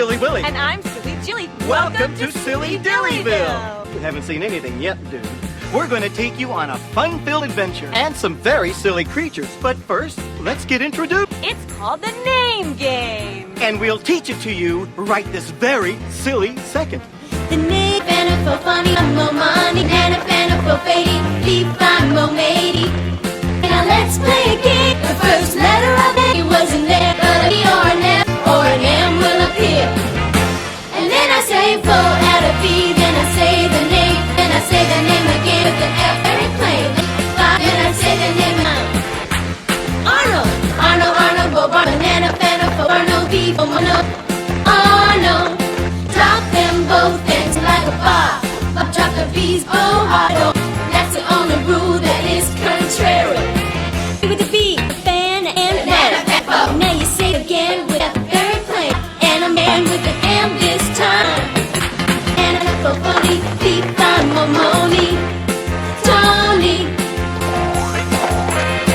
Silly Willy. And I'm Silly Dilly. Welcome to Silly Dillyville. You haven't seen anything yet, dude. We're going to take you on a fun-filled adventure and some very silly creatures. But first, let's get introduced. It's called the Name Game. And we'll teach it to you right this very silly second. The name for funny, mo money, for fading, deep fine mo matey. Now let's play a game. The first letter of it wasn't there, but a B or an F or an M will appear. And then I say fo at a B, then I say the name, then I say the name again with the F very plain. Then I say the name Arnold, Bo, banana, for Arnold, B, for mono, Arnold. Drop them both ends like a bar. Drop the B's, bow, hard. That's the only rule that is contrary. With the B, the fan, and banana. Now you say it again with a very plain. And a man with the M this time. And a for funny, deep fine, momoni, Tony.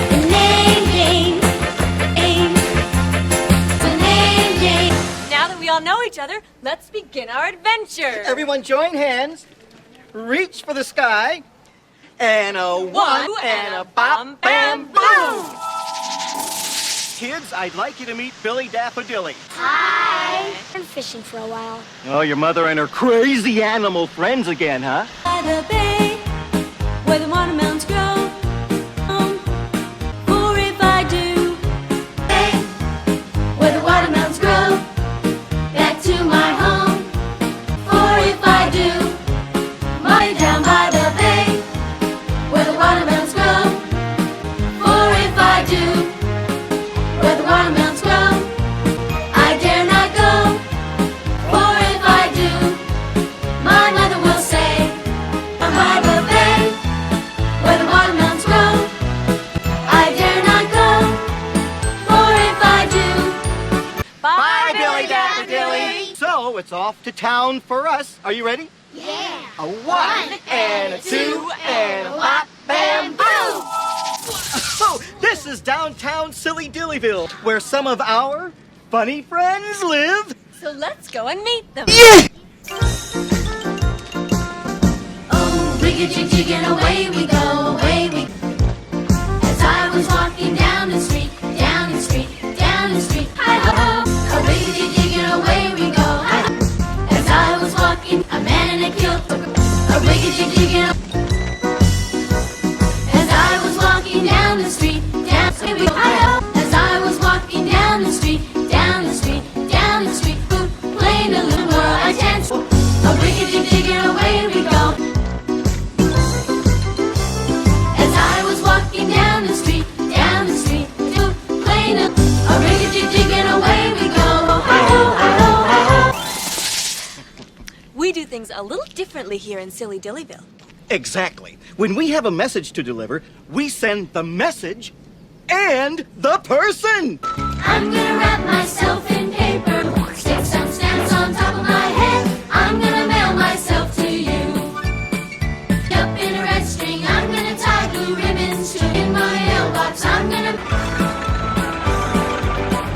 The name game, the name game. Now that we all know each other, let's begin our adventure. Everyone join hands. Reach for the sky. And a one and a bop, bam, boom. Kids, I'd like you to meet Billy Daffodilly. Hi. I'm fishing for a while. Oh, your mother and her crazy animal friends again, huh? By the bay, where the watermelons grow. For if I do, bay, where the watermelons grow. Back to my home. For if I do, my down by the bay, where the watermelons grow. For if I do, where the watermelons grow, I dare not go. For if I do, my mother will say, I'm by the bay, where the watermelons grow, I dare not go. For if I do, Bye, Billy Daffodilly. So it's off to town for us. Are you ready? yeah. A one and a two and a bop, bam, boom! So this is downtown Silly Dillyville, where some of our funny friends live. So let's go and meet them. Oh, wiggy-jig-jig and away we go, away we go. As I was walking down the street, down the street, down the street, hi-ho, a wiggy-jig-jig and away we go, hi-ho. As I was walking, a man in a kilt, a wiggy-jig-jig and as I was walking down the street, down the street, hi-ho. As I was walking down the street, down the street, down the street, playing a little more I dance. A wiggy-jig-jig and away we go. As I was walking down the street, playing a wiggy-jig-jig and away we go. Hi-ho, hi-ho, hi-ho. We do things a little differently here in Silly Dillyville. Exactly. When we have a message to deliver, we send the message and the person. I'm gonna wrap myself in paper, stick some stamps on top of my head. I'm gonna mail myself to you. Up in a red string, I'm gonna tie blue ribbons to in my mailbox. I'm gonna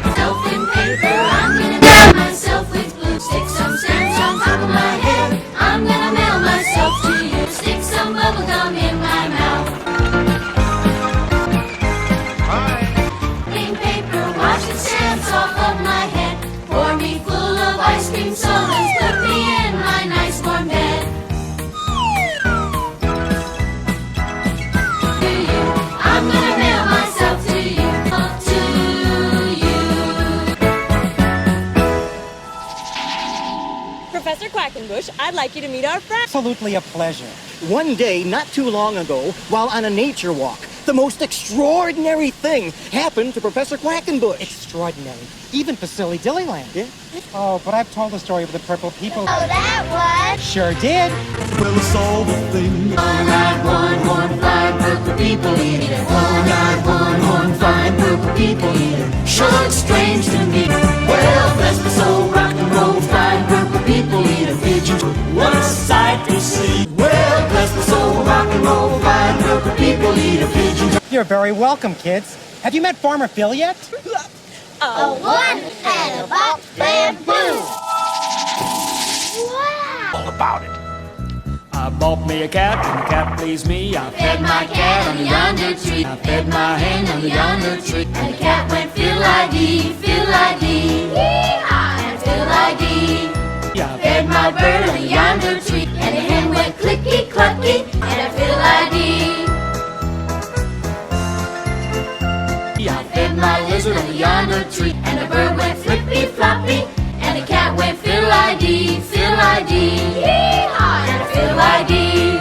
myself in paper. I'm gonna mail myself with glue. Stick some stamps on top of my head. I'm gonna mail myself to you. Stick some bubble gum in my mouth. Plain paper, wash the stamps off of my head. Pour me full of ice cream sodas. Put me in my nice warm bed. To you, I'm gonna mail myself to you. To you. Professor Quackenbush, I'd like you to meet our friend. Absolutely a pleasure. One day, not too long ago, while on a nature walk, the most extraordinary thing happened to Professor Quackenbush. Extraordinary. Even for Silly Dillyland. Yeah? Oh, but I've told the story of the purple people. Oh, that was. Sure did. Well, it's all the thing. One-eyed, one-horn-flying purple people eater. One-eyed, one-horn-flying purple people eater. Sure looks strange to me. Well, bless my soul, rock and roll, flying purple people eater. Pigeons, What a sight to see. well, bless my soul, rock and roll, flying purple people eater. Pigeons. You're very welcome, kids. Have you met Farmer Phil yet? A one and a bop, bam, boom. All about it. I bought me a cat, and the cat pleased me. I fed my cat under yonder tree. I fed my hen under yonder tree. And the cat went fill-I-dee, fill-I-dee, yee-haw, and fill-I-dee. I Fed my bird under yonder tree, and the hen went clicky-clucky, and I fill-I-dee. I Fed my lizard under yonder tree, and the bird went flippy-floppy, and the cat went fill-I-dee, fill-I-dee, yee-haw, and fill-I-dee.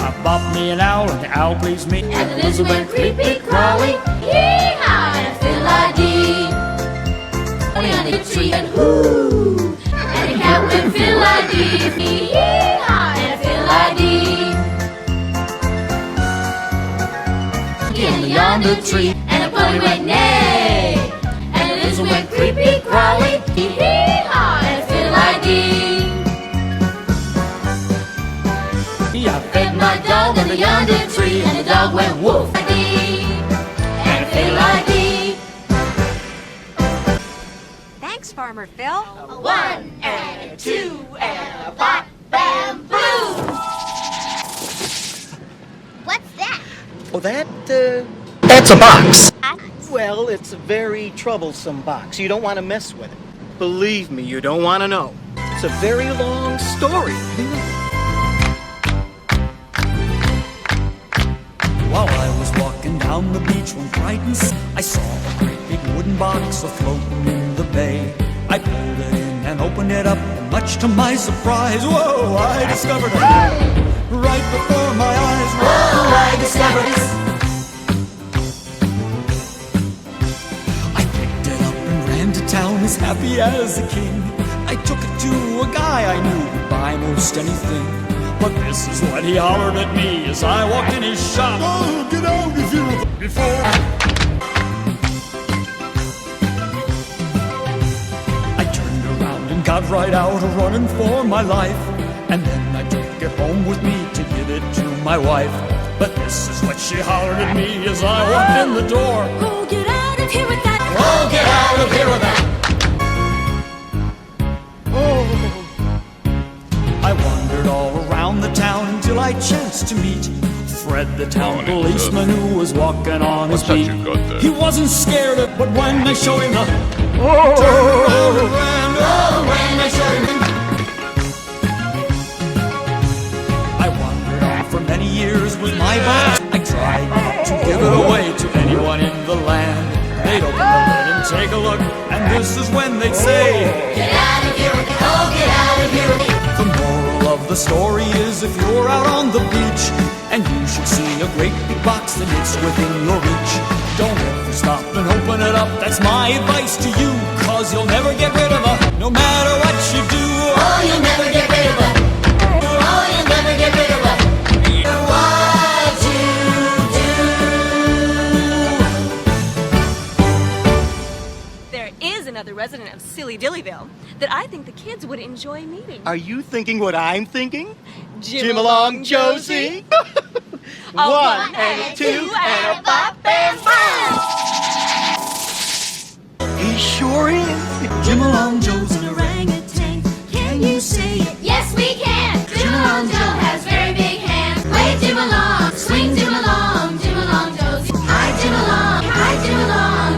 I bought me an owl, and the owl pleased me. And the lizard went creepy-crawly, yee-haw, and fill-I-dee. On the tree and hoo, and the cat went fill-I-dee, yee-haw, and fill-I-dee. In yonder tree, and the pony went neigh, and the lizard went creepy-crawly, yee-haw, and fill-I-dee. I Fed my dog under yonder tree, and the dog went woof-a-dee, and fill-I-dee. Thanks, Farmer Phil. A 1 and a 2 and a bop, bam, boom. What's that? Oh, that's a box. Box? Well, it's a very troublesome box. You don't want to mess with it. Believe me, you don't want to know. It's a very long story. While I was walking down the beach one bright and I saw a great big wooden box afloating in the bay. I pulled it in and opened it up, and much to my surprise, whoa, I discovered it right before my eyes. Whoa, I discovered it. I picked it up and ran to town as happy as a king. I took it to a guy I knew would buy most anything. But this is what he hollered at me as I walked in his shop. Oh, get out of here before I turned around and got right out running for my life. And then I took it home with me to give it to my wife. But this is what she hollered at me as I walked in the door. Oh, get out of here with that. Oh, get out of here with that. I wandered all around the town until I chanced to meet Fred, the town policeman, who was walking on his beat. He wasn't scared of, but when I showed him the turned around and ran. Oh, when I showed him I wandered on for many years with my box. I tried to give it away to anyone in the land. They'd open the lid and take a look, and this is when they'd say, Get out of here with that. Oh, get out of here with that. the moral of the story is if you're out on the beach and you should see a great big box that it's within your reach, don't ever stop and open it up. That's my advice to you, cause you'll never get rid of it, no matter what you do. Oh, you'll never get rid of it. Oh, you'll never get rid of it. What you do. There is another resident of Silly Dillyville that I think the kids would enjoy meeting. Are you thinking what I'm thinking? Jim along, Josie. A 1 and a 2 and a bop and boom. He sure is. Jim along, Joe's An orangutan. Can you say it? Yes, we can. Jim along Joe has very big hands. Play Jim along, swing Jim along Josie. Hi Jim along,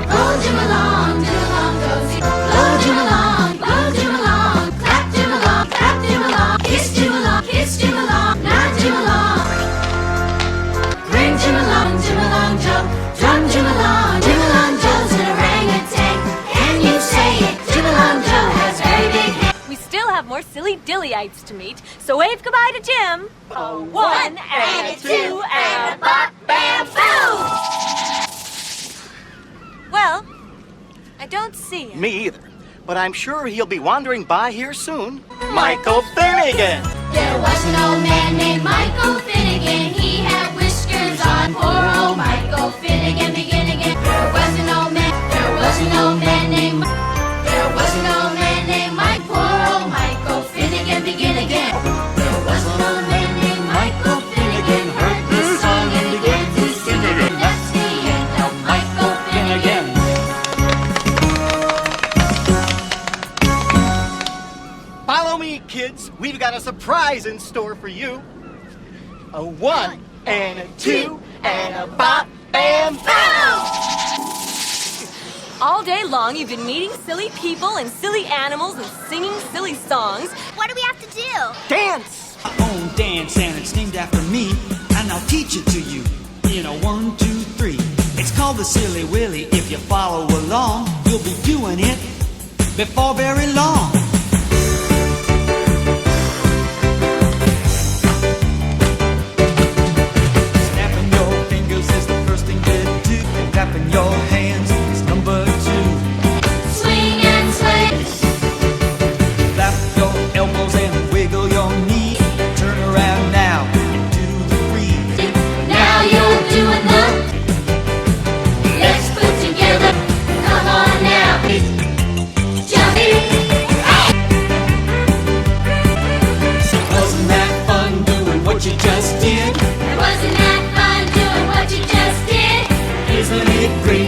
roll Jim along Josie. Blow Jim along, clap Jim along, kiss Jim along, nod Jim along. Ring Jim along Joe, drum Jim along Joe's an orangutan. Can you say it? Jim along Joe has very big hands. We still have more Silly Dillyites to meet, so wave goodbye to Jim. A 1 and a 2 and a bop, bam, boom. Well, I don't see him. Me either. But I'm sure he'll be wandering by here soon. Michael Finnegan! There was an old man named Michael Finnegan. He had whiskers on. Poor old Michael Finnegan, begin again. There was an old man named Mike. Poor old Michael Finnegan, begin again. There was an old man named Michael Finnegan. Heard this song and began to sing it. And that's the end of Michael Finnegan. Follow me, kids. we've got a surprise in store for you. A 1 and a 2 and a bop, bam, boom! All day long, you've been meeting silly people and silly animals and singing silly songs. What do we have to do? Dance! My own dance, and it's named after me, and I'll teach it to you in a 1, 2, 3. It's called the Silly Willy. If you follow along, you'll be doing it before very long. Snapping your fingers is the first thing to do. Clapping your hands is number 2. Swing and sway. Flap your elbows and wiggle your knees. Turn around now and do the freeze. Now you're doing the legs put together. Come on now. Jumping. Wasn't that fun doing what you just did? Wasn't that fun doing what you just did? Isn't it great?